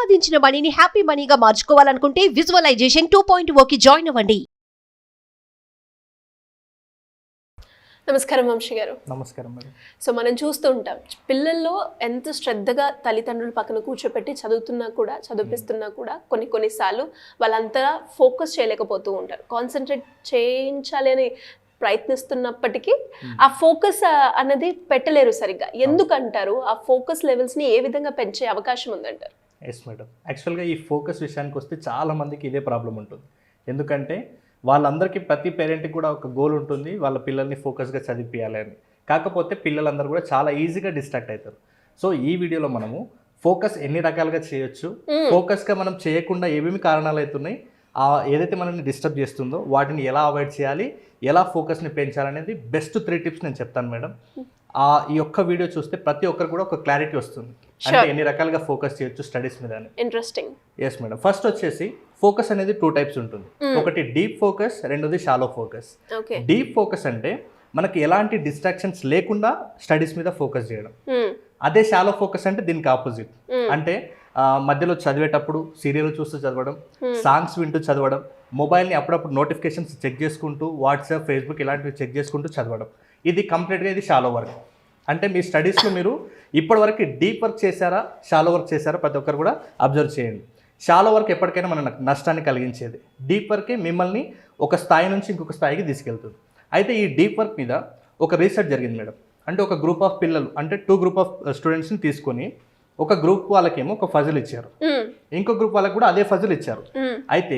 సంపాదించిన మనీని హ్యాపీ మనీగా మార్చుకోవాలనుకుంటే విజువలైజేషన్ 2.0కి జాయిన్ అవ్వండి. నమస్కారం వంశీ గారు. నమస్కారం మేడం. సో మనం చూస్తూ ఉంటాం పిల్లల్లో ఎంత శ్రద్ధగా తల్లిదండ్రులు పక్కన కూర్చోపెట్టి చదివిస్తున్నా కూడా కొన్నిసార్లు వాళ్ళంతా ఫోకస్ చేయలేకపోతూ ఉంటారు. కాన్సన్ట్రేట్ చేయించాలి అని ప్రయత్నిస్తున్నప్పటికీ ఆ ఫోకస్ అన్నది పెట్టలేరు సరిగ్గా. ఎందుకంటారు? ఆ ఫోకస్ లెవెల్స్ని ఏ విధంగా పెంచే అవకాశం ఉందంటారు? ఎస్ మేడం, యాక్చువల్గా ఈ ఫోకస్ విషయానికి వస్తే చాలా మందికి ఇదే ప్రాబ్లం ఉంటుంది. ఎందుకంటే వాళ్ళందరికీ ప్రతి పేరెంట్కి కూడా ఒక గోల్ ఉంటుంది, వాళ్ళ పిల్లల్ని ఫోకస్గా చదివించాలి అని. కాకపోతే పిల్లలందరూ కూడా చాలా ఈజీగా డిస్ట్రాక్ట్ అవుతారు. సో ఈ వీడియోలో మనము ఫోకస్ ఎన్ని రకాలుగా చేయొచ్చు, ఫోకస్గా మనం చేయకుండా ఏమేమి కారణాలు అవుతున్నాయి, ఏదైతే మనల్ని డిస్టర్బ్ చేస్తుందో వాటిని ఎలా అవాయిడ్ చేయాలి, ఎలా ఫోకస్ని పెంచాలనేది బెస్ట్ 3 టిప్స్ నేను చెప్తాను మేడం. ఈ ఒక్క వీడియో చూస్తే ప్రతి ఒక్కరు కూడా ఒక క్లారిటీ వస్తుంది, అంటే ఎన్ని రకాలుగా ఫోకస్ చేయొచ్చు స్టడీస్ మీద. ఇంట్రెస్టింగ్. Yes madam. ఫస్ట్ వచ్చేసి ఫోకస్ అనేది 2 టైప్స్ ఉంటుంది. ఒకటి డీప్ ఫోకస్, రెండోది షాలో ఫోకస్. డీప్ ఫోకస్ అంటే మనకి ఎలాంటి డిస్ట్రాక్షన్స్ లేకుండా స్టడీస్ మీద ఫోకస్ చేయడం. అదే షాలో ఫోకస్ అంటే దీనికి ఆపోజిట్. అంటే మధ్యలో చదివేటప్పుడు సీరియల్ చూస్తూ చదవడం, సాంగ్స్ వింటూ చదవడం, మొబైల్ని అప్పుడప్పుడు నోటిఫికేషన్స్ చెక్ చేసుకుంటూ వాట్సాప్, ఫేస్బుక్ ఇలాంటివి చెక్ చేసుకుంటూ చదవడం. ఇది కంప్లీట్గా ఇది షాలో వర్క్. అంటే మీ స్టడీస్లో మీరు ఇప్పటివరకు డీప్ వర్క్ చేశారా, షాలో వర్క్ చేశారా, ప్రతి ఒక్కరు కూడా అబ్జర్వ్ చేయండి. షాలో వర్క్ ఎప్పటికైనా మన నష్టాన్ని కలిగించేది. డీప్ వర్కే మిమ్మల్ని ఒక స్థాయి నుంచి ఇంకొక స్థాయికి తీసుకెళ్తుంది. అయితే ఈ డీప్ వర్క్ మీద ఒక రీసెర్చ్ జరిగింది మేడం. అంటే ఒక గ్రూప్ ఆఫ్ పిల్లలు, అంటే 2 గ్రూప్ ఆఫ్ స్టూడెంట్స్ని తీసుకొని ఒక గ్రూప్ వాళ్ళకేమో ఒక ఫజిల్ ఇచ్చారు, ఇంకో గ్రూప్ వాళ్ళకి కూడా అదే ఫజిల్ ఇచ్చారు. అయితే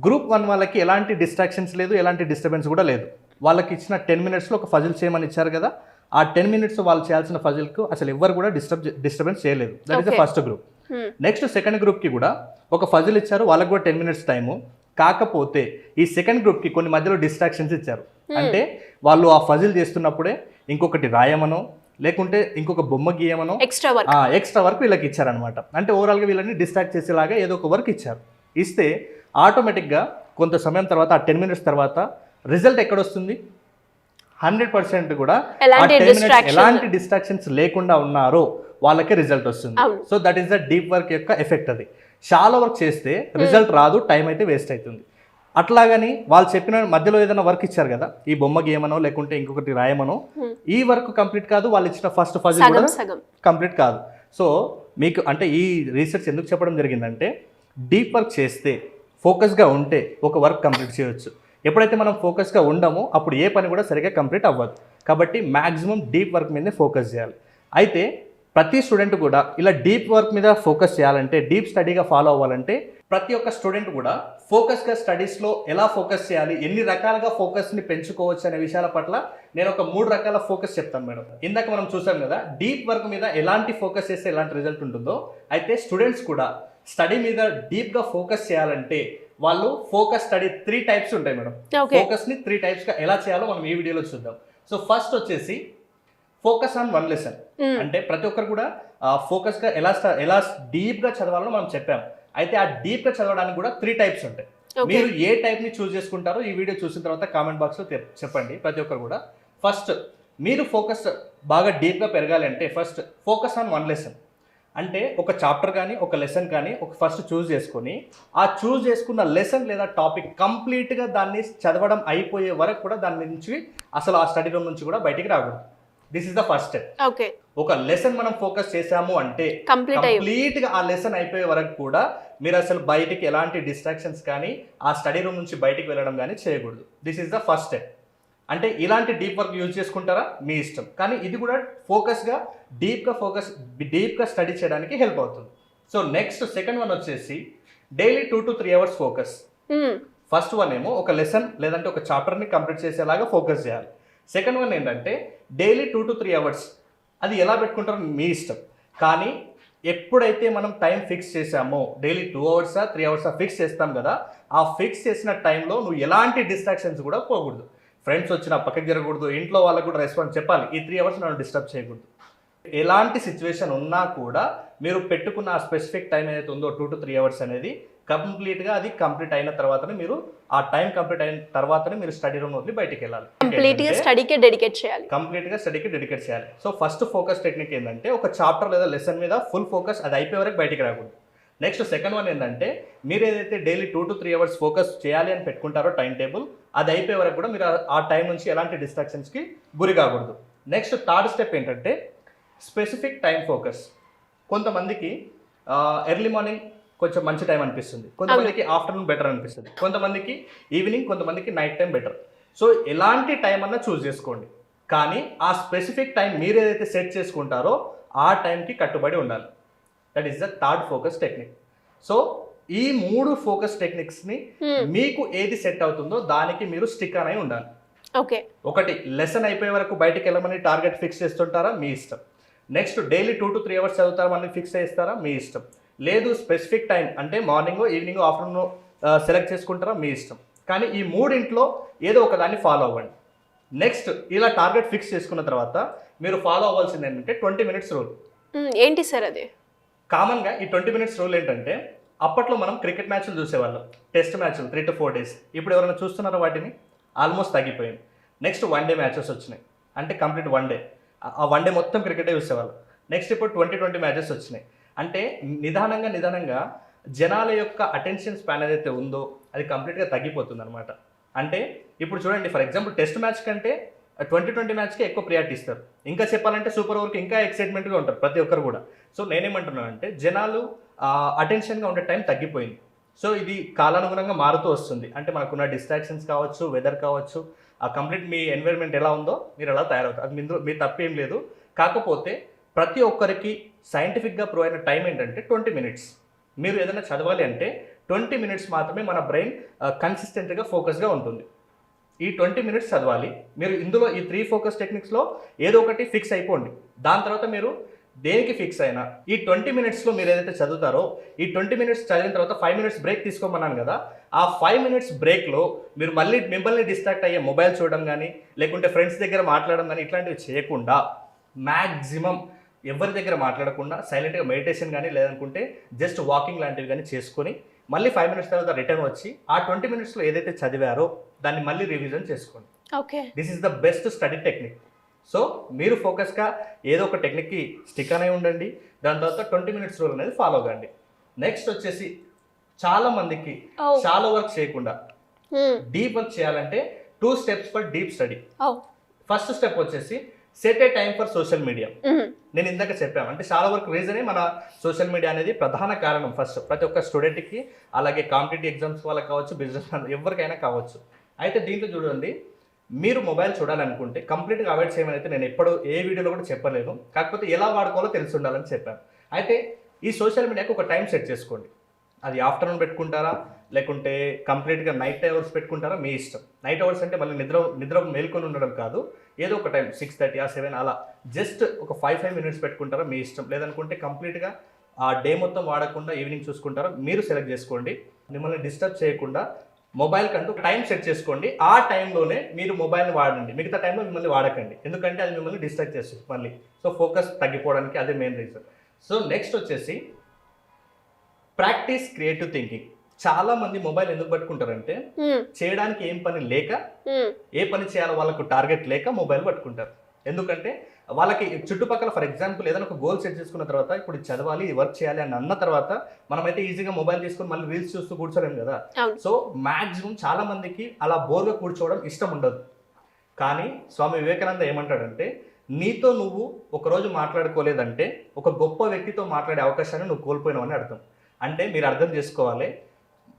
గ్రూప్ 1 వాళ్ళకి ఎలాంటి డిస్ట్రాక్షన్స్ లేదు, ఎలాంటి డిస్టర్బెన్స్ కూడా లేదు. వాళ్ళకి ఇచ్చిన 10 మినిట్స్లో ఒక ఫజిల్ చేయమని ఇచ్చారు కదా, ఆ 10 మినిట్స్ వాళ్ళు చేయాల్సిన ఫజిల్కు అసలు ఎవ్వరు కూడా డిస్టర్బెన్స్ చేయలేదు. That is the first group. Next second గ్రూప్కి కూడా ఒక ఫజిల్ ఇచ్చారు, వాళ్ళకి కూడా 10 మినిట్స్ టైము. కాకపోతే ఈ సెకండ్ గ్రూప్కి కొన్ని మధ్యలో డిస్ట్రాక్షన్స్ ఇచ్చారు. అంటే వాళ్ళు ఆ ఫజిల్ చేస్తున్నప్పుడే ఇంకొకటి రాయమనో లేకుంటే ఇంకొక బొమ్మ గీయమనో ఎక్స్ట్రా వర్క్ వీళ్ళకి ఇచ్చారనమాట. అంటే ఓవరాల్గా వీళ్ళని డిస్ట్రాక్ట్ చేసేలాగా ఏదో ఒక వర్క్ ఇచ్చారు. ఇస్తే ఆటోమేటిక్గా కొంత సమయం తర్వాత, ఆ 10 మినిట్స్ తర్వాత రిజల్ట్ ఎక్కడొస్తుంది? 100% కూడా ఆ 10 మినిట్స్ ఎలాంటి డిస్ట్రాక్షన్స్ లేకుండా ఉన్నారో వాళ్ళకే రిజల్ట్ వస్తుంది. So that is the deep work యొక్క ఎఫెక్ట్. అది షాలో వర్క్ చేస్తే రిజల్ట్ రాదు, టైం అయితే వేస్ట్ అవుతుంది. అట్లాగని వాళ్ళు చెప్పిన మధ్యలో ఏదైనా వర్క్ ఇచ్చారు కదా, ఈ బొమ్మ గీయమనో లేకుంటే ఇంకొకటి రాయమనో, ఈ వర్క్ కంప్లీట్ కాదు, వాళ్ళు ఇచ్చిన ఫస్ట్ ఫజిల్ కూడా కంప్లీట్ కాదు. సో మీకు అంటే ఈ రీసెర్చ్ ఎందుకు చెప్పడం జరిగిందంటే, డీప్ వర్క్ చేస్తే, ఫోకస్గా ఉంటే ఒక వర్క్ కంప్లీట్ చేయొచ్చు. ఎప్పుడైతే మనం ఫోకస్గా ఉండమో అప్పుడు ఏ పని కూడా సరిగ్గా కంప్లీట్ అవ్వదు. కాబట్టి మ్యాక్సిమం డీప్ వర్క్ మీదే ఫోకస్ చేయాలి. అయితే ప్రతి స్టూడెంట్ కూడా ఇలా డీప్ వర్క్ మీద ఫోకస్ చేయాలంటే, డీప్ స్టడీగా ఫాలో అవ్వాలంటే, ప్రతి ఒక్క స్టూడెంట్ కూడా ఫోకస్గా స్టడీస్లో ఎలా ఫోకస్ చేయాలి, ఎన్ని రకాలుగా ఫోకస్ని పెంచుకోవచ్చు అనే విషయాల పట్ల నేను ఒక 3 రకాల ఫోకస్ చెప్తాను మేడం. ఇందాక మనం చూసాం కదా డీప్ వర్క్ మీద ఎలాంటి ఫోకస్ చేస్తే ఎలాంటి రిజల్ట్ ఉంటుందో, అయితే స్టూడెంట్స్ కూడా స్టడీ మీద డీప్గా ఫోకస్ చేయాలంటే వాళ్ళు ఫోకస్ స్టడీ 3 టైప్స్ ఉంటాయి మేడం. ఫోకస్ని 3 టైప్స్గా ఎలా చేయాలో మనం ఈ వీడియోలో చూద్దాం. సో ఫస్ట్ వచ్చేసి ఫోకస్ ఆన్ 1 లెసన్. అంటే ప్రతి ఒక్కరు కూడా ఫోకస్గా ఎలా డీప్గా చదవాలో మనం చెప్పాం. అయితే ఆ డీప్గా చదవడానికి కూడా 3 టైప్స్ ఉంటాయి. మీరు ఏ టైప్ని చూస్ చేసుకుంటారో ఈ వీడియో చూసిన తర్వాత కామెంట్ బాక్స్లో చెప్పండి ప్రతి ఒక్కరు కూడా. ఫస్ట్ మీరు ఫోకస్ బాగా డీప్గా పెరగాలి అంటే ఫస్ట్ ఫోకస్ ఆన్ 1 లెసన్. అంటే ఒక చాప్టర్ కానీ ఒక లెసన్ కానీ ఒక ఫస్ట్ చూస్ చేసుకొని, ఆ చూస్ చేసుకున్న లెసన్ లేదా టాపిక్ కంప్లీట్గా దాన్ని చదవడం అయిపోయే వరకు కూడా దాని నుంచి అసలు ఆ స్టడీ రూమ్ నుంచి కూడా బయటికి రాకూడదు. This is the first step. ఒక లెసన్ మనం ఫోకస్ చేసాము అంటే కంప్లీట్గా ఆ లెసన్ అయిపోయే వరకు కూడా మీరు అసలు బయటికి ఎలాంటి డిస్ట్రాక్షన్స్ కానీ ఆ స్టడీ రూమ్ నుంచి బయటికి వెళ్ళడం కానీ చేయకూడదు. This is the first step. అంటే ఇలాంటి డీప్ వర్క్ యూజ్ చేసుకుంటారా మీ ఇష్టం, కానీ ఇది కూడా ఫోకస్గా డీప్గా స్టడీ చేయడానికి హెల్ప్ అవుతుంది. సో నెక్స్ట్ సెకండ్ వన్ వచ్చేసి daily 2 to 3 hours focus. First one ఏమో ఒక లెసన్ లేదంటే ఒక చాప్టర్ని కంప్లీట్ చేసేలాగా ఫోకస్ చేయాలి. సెకండ్ వన్ ఏంటంటే డైలీ 2 to 3 అవర్స్. అది ఎలా పెట్టుకుంటారో మీ ఇష్టం, కానీ ఎప్పుడైతే మనం టైం ఫిక్స్ చేసామో డైలీ 2 అవర్సా 3 అవర్సా ఫిక్స్ చేస్తాం కదా, ఆ ఫిక్స్ చేసిన టైంలో నువ్వు ఎలాంటి డిస్ట్రాక్షన్స్ కూడా పోకూడదు. ఫ్రెండ్స్ వచ్చినా పక్కకి జరగకూడదు, ఇంట్లో వాళ్ళకు కూడా రెస్పాన్స్ చెప్పాలి, ఈ 3 అవర్స్ నన్ను డిస్టర్బ్ చేయకూడదు. ఎలాంటి సిచ్యువేషన్ ఉన్నా కూడా మీరు పెట్టుకున్న ఆ స్పెసిఫిక్ టైం ఏదైతే ఉందో 2 to 3 అవర్స్ అనేది కంప్లీట్గా అది కంప్లీట్ అయిన తర్వాతనే మీరు ఆ టైం కంప్లీట్ అయిన తర్వాతనే మీరు స్టడీ రూమ్ వదిలి బయటికి వెళ్ళాలి. కంప్లీట్గా స్టడీకి డెడికేట్ చేయాలి. సో ఫస్ట్ ఫోకస్ టెక్నిక్ ఏంటంటే ఒక చాప్టర్ లేదా లెసన్ మీద ఫుల్ ఫోకస్ అది అయిపోయే వరకు బయటికి రాకూడదు. నెక్స్ట్ సెకండ్ వన్ ఏంటంటే మీరు ఏదైతే డైలీ 2 to 3 అవర్స్ ఫోకస్ చేయాలి అని పెట్టుకుంటారో టైం టేబుల్, అది అయిపోయే వరకు కూడా మీరు ఆ టైం నుంచి ఎలాంటి డిస్ట్రాక్షన్స్కి గురి కాకూడదు. నెక్స్ట్ థర్డ్ స్టెప్ ఏంటంటే స్పెసిఫిక్ టైం ఫోకస్. కొంతమందికి ఎర్లీ మార్నింగ్ కొంచెం మంచి టైం అనిపిస్తుంది, కొంతమందికి ఆఫ్టర్నూన్ బెటర్ అనిపిస్తుంది, కొంతమందికి ఈవినింగ్, కొంతమందికి నైట్ టైం బెటర్. సో ఎలాంటి టైం అన్నా చూస్ చేసుకోండి, కానీ ఆ స్పెసిఫిక్ టైం మీరు ఏదైతే సెట్ చేసుకుంటారో ఆ టైంకి కట్టుబడి ఉండాలి. That is the third focus technique. So ఈ 3 ఫోకస్ టెక్నిక్స్ని మీకు ఏది సెట్ అవుతుందో దానికి మీరు స్టిక్ అని ఉండాలి. ఓకే. ఒకటి, లెసన్ అయిపోయే వరకు బయటకు వెళ్ళమని టార్గెట్ ఫిక్స్ చేస్తుంటారా, మీ ఇష్టం. నెక్స్ట్, డైలీ 2 to 3 అవర్స్ చదువుతారా, ఫిక్స్ చేస్తారా, మీ ఇష్టం. లేదు స్పెసిఫిక్ టైం అంటే మార్నింగ్, ఈవినింగ్, ఆఫ్టర్నూన్ సెలెక్ట్ చేసుకుంటారా, మీ ఇష్టం. కానీ ఈ మూడింట్లో ఏదో ఒక దాన్ని ఫాలో అవ్వండి. నెక్స్ట్, ఇలా టార్గెట్ ఫిక్స్ చేసుకున్న తర్వాత మీరు ఫాలో అవ్వాల్సింది ఏంటంటే 20 మినిట్స్ రూల్. ఏంటి సార్ అది? కామన్గా ఈ 20 మినిట్స్ రూల్ ఏంటంటే, అప్పట్లో మనం క్రికెట్ మ్యాచ్లు చూసేవాళ్ళం, టెస్ట్ మ్యాచ్లు 3 to 4 డేస్. ఇప్పుడు ఎవరైనా చూస్తున్నారో వాటిని? ఆల్మోస్ట్ తగ్గిపోయింది. నెక్స్ట్ 1 డే మ్యాచెస్ వచ్చినాయి, అంటే కంప్లీట్ 1 డే, ఆ 1 డే మొత్తం క్రికెటే చూసేవాళ్ళం. నెక్స్ట్ ఇప్పుడు 20 మ్యాచెస్ వచ్చినాయి. అంటే నిదానంగా జనాల యొక్క అటెన్షన్ స్పాన్ ఏదైతే ఉందో అది కంప్లీట్గా తగ్గిపోతుంది అనమాట. అంటే ఇప్పుడు చూడండి, ఫర్ ఎగ్జాంపుల్ టెస్ట్ మ్యాచ్ కంటే 20 మ్యాచ్కి ఎక్కువ ప్రియారిటీ ఇస్తారు. ఇంకా చెప్పాలంటే సూపర్ ఓవర్కి ఇంకా ఎక్సైట్మెంట్గా ఉంటారు ప్రతి ఒక్కరు కూడా. సో నేనేమంటున్నానంటే, జనాలు అటెన్షన్గా ఉండే టైం తగ్గిపోయింది. సో ఇది కాలానుగుణంగా మారుతూ వస్తుంది. అంటే మనకున్న డిస్ట్రాక్షన్స్ కావచ్చు, వెదర్ కావచ్చు, ఆ కంప్లీట్ మీ ఎన్విరాన్మెంట్ ఎలా ఉందో మీరు ఎలా తయారవుతారు, అది మీ తప్పేం లేదు. కాకపోతే ప్రతి ఒక్కరికి సైంటిఫిక్గా ప్రూవ్ అయిన టైం ఏంటంటే 20 మినిట్స్. మీరు ఏదైనా చదవాలి అంటే 20 మినిట్స్ మాత్రమే మన బ్రెయిన్ కన్సిస్టెంట్గా ఫోకస్గా ఉంటుంది. ఈ 20 మినిట్స్ చదవాలి. మీరు ఇందులో ఈ 3 ఫోకస్ టెక్నిక్స్లో ఏదో ఒకటి ఫిక్స్ అయిపోండి. దాని తర్వాత మీరు దేనికి ఫిక్స్ అయినా ఈ 20 మినిట్స్లో మీరు ఏదైతే చదువుతారో, ఈ 20 మినిట్స్ చదివిన తర్వాత 5 మినిట్స్ బ్రేక్ తీసుకోమన్నాను కదా, ఆ 5 మినిట్స్ బ్రేక్లో మీరు మళ్ళీ మిమ్మల్ని డిస్ట్రాక్ట్ అయ్యే మొబైల్ చూడడం కానీ, లేకుంటే ఫ్రెండ్స్ దగ్గర మాట్లాడడం కానీ, ఇట్లాంటివి చేయకుండా మ్యాక్సిమం ఎవరి దగ్గర మాట్లాడకుండా సైలెంట్గా మెడిటేషన్ కానీ, లేదనుకుంటే జస్ట్ వాకింగ్ లాంటివి కానీ చేసుకొని మళ్ళీ 5 మినిట్స్ తర్వాత రిటర్న్ వచ్చి ఆ 20 మినిట్స్లో ఏదైతే చదివారో దాన్ని మళ్ళీ రివిజన్ చేసుకోండి. Okay. This is the best study technique. So మీరు ఫోకస్గా ఏదో ఒక టెక్నిక్కి స్టిక్ అనే ఉండండి. దాని తర్వాత 20 మినిట్స్ రూల్ అనేది ఫాలో అవ్వండి. నెక్స్ట్ వచ్చేసి, చాలా మందికి షాలో వర్క్ చేయకుండా డీప్ వర్క్ చేయాలంటే 2 steps for deep study. First step వచ్చేసి set a time for social media. నేను ఇందాక చెప్పాను, అంటే షాలో వర్క్ రీజనే మన సోషల్ మీడియా అనేది ప్రధాన కారణం. ఫస్ట్ ప్రతి ఒక్క స్టూడెంట్కి, అలాగే కాంపిటేటివ్ ఎగ్జామ్స్ వాళ్ళకి కావచ్చు, బిజినెస్ ఎవరికైనా కావచ్చు. అయితే దీంట్లో చూడండి, మీరు మొబైల్ చూడాలనుకుంటే కంప్లీట్గా అవాయిడ్ చేయమని అయితే నేను ఎప్పుడు ఏ వీడియోలో కూడా చెప్పలేదు. కాకపోతే ఎలా వాడుకోవాలో తెలిసి ఉండాలని చెప్పాను. అయితే ఈ సోషల్ మీడియాకి ఒక టైం సెట్ చేసుకోండి. అది ఆఫ్టర్నూన్ పెట్టుకుంటారా, లేకుంటే కంప్లీట్గా నైట్ అవర్స్ పెట్టుకుంటారా, మీ ఇష్టం. నైట్ అవర్స్ అంటే మళ్ళీ నిద్ర మేల్కొని ఉండడం కాదు, ఏదో ఒక టైం 6:30 or 7 అలా జస్ట్ ఒక 5 మినిట్స్ పెట్టుకుంటారా, మీ ఇష్టం. లేదనుకుంటే కంప్లీట్గా ఆ డే మొత్తం వాడకుండా ఈవినింగ్ చూసుకుంటారా, మీరు సెలెక్ట్ చేసుకోండి. మిమ్మల్ని డిస్టర్బ్ చేయకుండా మొబైల్ కంటూ టైం సెట్ చేసుకోండి. ఆ టైంలోనే మీరు మొబైల్ని వాడండి, మిగతా టైంలో మిమ్మల్ని వాడకండి. ఎందుకంటే అది మిమ్మల్ని డిస్ట్రాక్ట్ చేస్తుంది మళ్ళీ. సో ఫోకస్ తగ్గిపోవడానికి అదే మెయిన్ రీజన్. సో నెక్స్ట్ వచ్చేసి ప్రాక్టీస్ క్రియేటివ్ థింకింగ్. చాలా మంది మొబైల్ ఎందుకు పట్టుకుంటారంటే, చేయడానికి ఏం పని లేక, ఏ పని చేయాలో వాళ్ళకు టార్గెట్ లేక మొబైల్ పట్టుకుంటారు. ఎందుకంటే వాళ్ళకి చుట్టుపక్కల, ఫర్ ఎగ్జాంపుల్ ఏదైనా ఒక గోల్ సెట్ చేసుకున్న తర్వాత, ఇప్పుడు చదవాలి, వర్క్ చేయాలి అని అన్న తర్వాత మనమైతే ఈజీగా మొబైల్ తీసుకొని మళ్ళీ రీల్స్ చూస్తూ కూర్చోలేము కదా. సో మ్యాక్సిమం చాలా మందికి అలా బోర్గా కూర్చోవడం ఇష్టం ఉండదు. కానీ స్వామి వివేకానంద ఏమంటాడంటే, నీతో నువ్వు ఒకరోజు మాట్లాడుకోలేదంటే ఒక గొప్ప వ్యక్తితో మాట్లాడే అవకాశాన్ని నువ్వు కోల్పోయినావు అని అర్థం. అంటే మీరు అర్థం చేసుకోవాలి,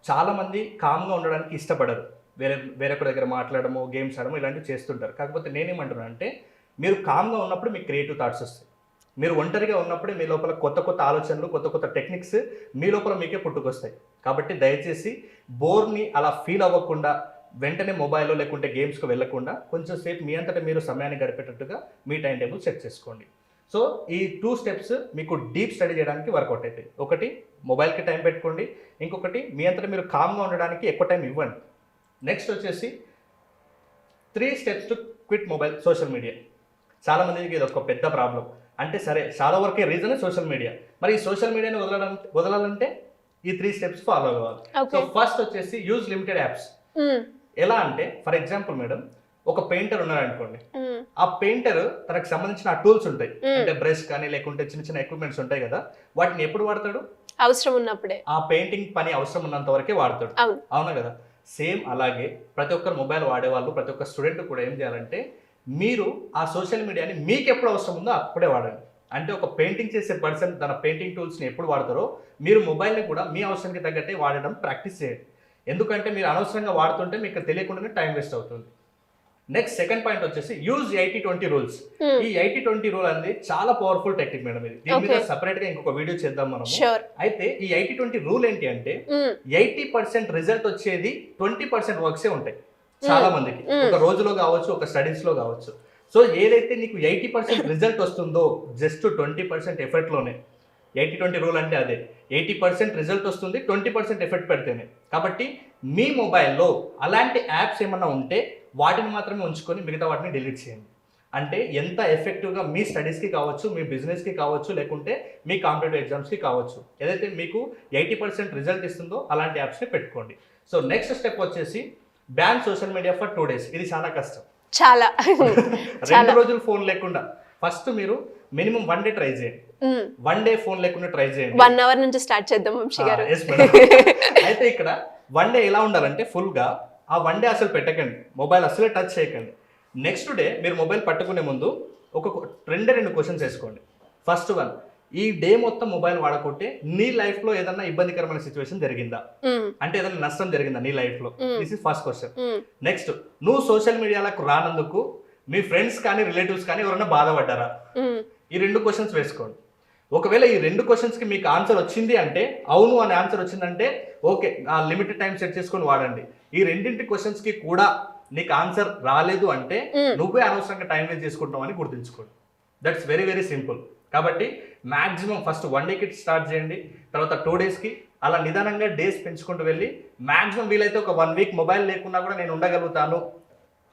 చాలామంది కామ్గా ఉండడానికి ఇష్టపడరు, వేరొకరి దగ్గర మాట్లాడము, గేమ్స్ ఆడము ఇలాంటివి చేస్తుంటారు. కాకపోతే నేనేమంటున్నాను అంటే, మీరు కామ్గా ఉన్నప్పుడు మీకు క్రియేటివ్ థాట్స్ వస్తాయి. మీరు ఒంటరిగా ఉన్నప్పుడే మీ లోపల కొత్త ఆలోచనలు, కొత్త టెక్నిక్స్ మీ లోపల మీకే పుట్టుకొస్తాయి. కాబట్టి దయచేసి బోర్ని అలా ఫీల్ అవ్వకుండా, వెంటనే మొబైల్లో లేకుంటే గేమ్స్కి వెళ్ళకుండా కొంచెం సేపు మీ అంతటా మీరు సమయాన్ని గడిపేటట్టుగా మీ టైం టేబుల్ సెట్ చేసుకోండి. సో ఈ 2 స్టెప్స్ మీకు డీప్ స్టడీ చేయడానికి వర్కౌట్ అవుతాయి. ఒకటి, మొబైల్కి టైం పెట్టుకోండి. ఇంకొకటి, మీ అంతటా మీరు కామ్గా ఉండడానికి ఎక్కువ టైం ఇవ్వండి. నెక్స్ట్ వచ్చేసి 3 steps to quit mobile social media. చాలామందికి ఇది ఒక పెద్ద ప్రాబ్లం. అంటే సరే, చాలా వరకే రీజనే సోషల్ మీడియా. మరి ఈ సోషల్ మీడియాని వదలాలంటే ఈ 3 స్టెప్స్ ఫాలో అవ్వాలి. సో ఫస్ట్ వచ్చేసి యూజ్ లిమిటెడ్ యాప్స్. ఎలా అంటే, ఫర్ ఎగ్జాంపుల్ మేడం, ఒక పెయింటర్ ఉన్నారనుకోండి, ఆ పెయింటర్ తనకు సంబంధించిన టూల్స్ ఉంటాయి, అంటే బ్రష్ కానీ లేకుంటే చిన్న ఎక్విప్మెంట్స్ ఉంటాయి కదా, వాటిని ఎప్పుడు వాడతాడు? అవసరం ఉన్నప్పుడే. ఆ పెయింటింగ్ పని అవసరం ఉన్నంత వరకే వాడతాడు. అవును. అవునా కదా? సేమ్ అలాగే ప్రతి ఒక్కరు మొబైల్ వాడేవాళ్ళు, ప్రతి ఒక్క స్టూడెంట్ కూడా ఏం చేయాలంటే మీరు ఆ సోషల్ మీడియాని మీకు ఎప్పుడు అవసరం ఉందో అప్పుడే వాడండి. అంటే ఒక పెయింటింగ్ చేసే పర్సన్ తన పెయింటింగ్ టూల్స్ని ఎప్పుడు వాడతారో మీరు మొబైల్ని కూడా మీ అవసరానికి తగ్గట్టే వాడడం ప్రాక్టీస్ చేయండి. ఎందుకంటే మీరు అనవసరంగా వాడుతుంటే మీకు తెలియకుండానే టైం వేస్ట్ అవుతుంది. నెక్స్ట్ సెకండ్ పాయింట్ వచ్చేసి యూజ్ 80-20 రూల్స్. ఈ 80-20 రూల్ అనేది చాలా పవర్ఫుల్ టెక్నిక్ మేడం. ఇది దీని మీద సెపరేట్ గా ఇంకొక వీడియో చేద్దాం మనం. అయితే ఈ 80-20 రూల్ ఏంటి అంటే 80% రిజల్ట్ వచ్చేది 20% వర్క్సే ఉంటాయి చాలా మందికి. ఒక రోజులో కావచ్చు, ఒక స్టడీస్ లో కావచ్చు. సో ఏదైతే నీకు 80% రిజల్ట్ వస్తుందో జస్ట్ 20% ఎఫర్ట్ లోనే. 80-20 రూల్ అంటే అదే. 80% రిజల్ట్ వస్తుంది 20% ఎఫర్ట్ పెడితేనే. కాబట్టి మీ మొబైల్లో అలాంటి యాప్స్ ఏమన్నా ఉంటే వాటిని మాత్రమే ఉంచుకొని మిగతా వాటిని డిలీట్ చేయండి. అంటే ఎంత ఎఫెక్టివ్గా మీ స్టడీస్కి కావచ్చు, మీ బిజినెస్కి కావచ్చు, లేకుంటే మీ కాంపిటేటివ్ ఎగ్జామ్స్కి కావచ్చు, ఏదైతే మీకు 80% రిజల్ట్ ఇస్తుందో అలాంటి యాప్స్ని పెట్టుకోండి. సో నెక్స్ట్ స్టెప్ వచ్చేసి ban social media for 2 days. ఇది చాలా కష్టం. చాలా 2 రోజులు ఫోన్ లేకుండా. ఫస్ట్ మీరు మినిమం 1 day ట్రై చేయండి. 1 day ఫోన్ లేకుండా ట్రై చేయండి. 1 hour నుంచి స్టార్ట్ చేద్దాం వంశీ గారు. అయితే ఇక్కడ 1 day ఎలా ఉండాలంటే ఫుల్గా ఆ 1 day అసలు పెట్టకండి, మొబైల్ అసలే టచ్ చేయకండి. నెక్స్ట్ డే మీరు మొబైల్ పట్టుకునే ముందు ఒక 2 క్వశ్చన్స్ వేసుకోండి. ఫస్ట్ వన్, ఈ డే మొత్తం మొబైల్ వాడకుంటే నీ లైఫ్ లో ఏదన్నా ఇబ్బందికరమైన సిచ్యువేషన్ జరిగిందా, అంటే ఏదైనా నష్టం జరిగిందా నీ లైఫ్ లో? This is first question. Next, నువ్వు సోషల్ మీడియాలకు రానందుకు మీ ఫ్రెండ్స్ కానీ రిలేటివ్స్ కానీ ఎవరైనా బాధపడ్డారా? ఈ 2 క్వశ్చన్స్ వేసుకోండి. ఒకవేళ ఈ 2 క్వశ్చన్స్ కి మీకు ఆన్సర్ వచ్చింది అంటే, అవును అనే ఆన్సర్ వచ్చిందంటే ఓకే, ఆ లిమిటెడ్ టైం సెట్ చేసుకొని వాడండి. ఈ 2 క్వశ్చన్స్ కి కూడా నీకు ఆన్సర్ రాలేదు అంటే నువ్వే అనవసరంగా టైం వేస్ట్ చేసుకుంటావు అని గుర్తుంచుకోండి. That's very very simple. కాబట్టి మాక్సిమం ఫస్ట్ 1 day స్టార్ట్ చేయండి, తర్వాత 2 days, అలా నిదానంగా డేస్ పెంచుకుంటూ వెళ్ళి మాక్సిమం వీలైతే ఒక 1 week మొబైల్ లేకున్నా కూడా నేను ఉండగలుగుతాను,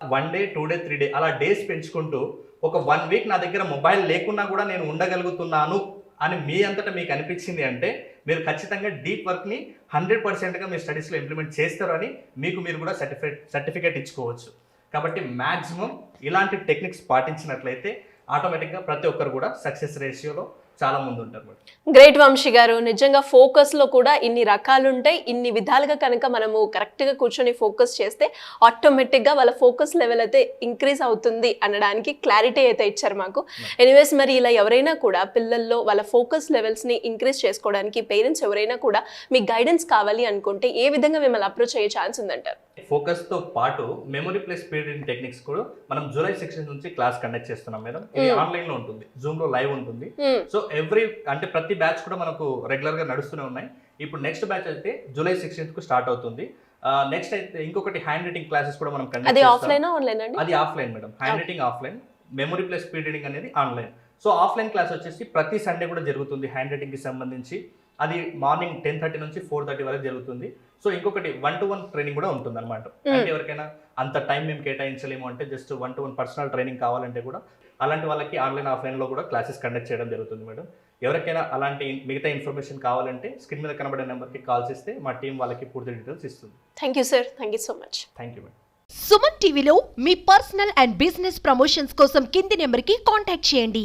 1 day 2 day 3 day అలా డేస్ పెంచుకుంటూ ఒక 1 week నా దగ్గర మొబైల్ లేకున్నా కూడా నేను ఉండగలుగుతున్నాను అని మీ అంతటా మీకు అనిపించింది అంటే మీరు ఖచ్చితంగా డీప్ వర్క్ని 100%గా మీ స్టడీస్లో ఇంప్లిమెంట్ చేస్తారు అని మీకు మీరు కూడా సర్టిఫికేట్ ఇచ్చుకోవచ్చు. కాబట్టి మ్యాక్సిమం ఇలాంటి టెక్నిక్స్ పాటించినట్లయితే ఆటోమేటిక్గా ప్రతి ఒక్కరు కూడా సక్సెస్ రేషియోలో చాలా ముందు ఉంటారు. గ్రేట్ వంశీ గారు, నిజంగా ఫోకస్లో కూడా ఇన్ని రకాలు ఉంటాయి. ఇన్ని విధాలుగా కనుక మనము కరెక్ట్గా కూర్చొని ఫోకస్ చేస్తే ఆటోమేటిక్గా వాళ్ళ ఫోకస్ లెవెల్ అయితే ఇంక్రీజ్ అవుతుంది అనడానికి క్లారిటీ అయితే ఇచ్చారు మాకు. ఎనీవేస్, మరి ఇలా ఎవరైనా కూడా పిల్లల్లో వాళ్ళ ఫోకస్ లెవెల్స్ని ఇంక్రీజ్ చేసుకోవడానికి పేరెంట్స్ ఎవరైనా కూడా మీకు గైడెన్స్ కావాలి అనుకుంటే ఏ విధంగా మిమ్మల్ని అప్రోచ్ అయ్యే ఛాన్స్ ఉందంటారు? ఫోకస్తో పాటు memory plus speed reading techniques కూడా మనం జూలై 6 నుంచి క్లాస్ కండక్ట్ చేస్తున్నాం మేడం. ఇది ఆన్లైన్లో ఉంటుంది, జూమ్లో లైవ్ ఉంటుంది. సో అంటే ప్రతి బ్యాచ్ కూడా మనకు రెగ్యులర్గా నడుస్తూనే ఉన్నాయి. ఇప్పుడు నెక్స్ట్ బ్యాచ్ అయితే జూలై 16th స్టార్ట్ అవుతుంది. నెక్స్ట్ అయితే ఇంకొకటి హ్యాండ్ రైటింగ్ క్లాసెస్ కూడా మనం కండక్ట్ చేస్తాం. అది offline madam. Hand writing offline, memory plus speed reading అనేది ఆన్లైన్. సో ఆఫ్లైన్ క్లాస్ వచ్చేసి ప్రతి సండే కూడా జరుగుతుంది హ్యాండ్ రైటింగ్కి సంబంధించి. అది మార్నింగ్ 10:30 నుంచి 4:30 వరకు జరుగుతుంది. సో ఇంకొకటి 1-to-1 ట్రైనింగ్ కూడా ఉంటుంది అనమాట. అంటే ఎవరికైనా అంత టైం మేము కేటాయించలేము అంటే జస్ట్ 1-to-1 పర్సనల్ ట్రైనింగ్ కావాలంటే కూడా అలాంటి వాళ్ళకి ఆన్లైన్ ఆఫ్లైన్లో కూడా క్లాసెస్ కండక్ట్ చేయడం జరుగుతుంది మేడం. ఎవరికైనా అలాంటి మిగతా ఇన్ఫర్మేషన్ కావాలంటే స్క్రీన్ మీద కనబడే నెంబర్కి కాల్ చేస్తే మా టీం వాళ్ళకి పూర్తి డీటెయిల్స్ ఇస్తుంది. Thank you sir, thank you so much. Thank you madam. Suman టీవీలో మీ పర్సనల్ అండ్ బిజినెస్ ప్రమోషన్స్ కోసం కింది నెంబర్కి కాంటాక్ట్ చేయండి.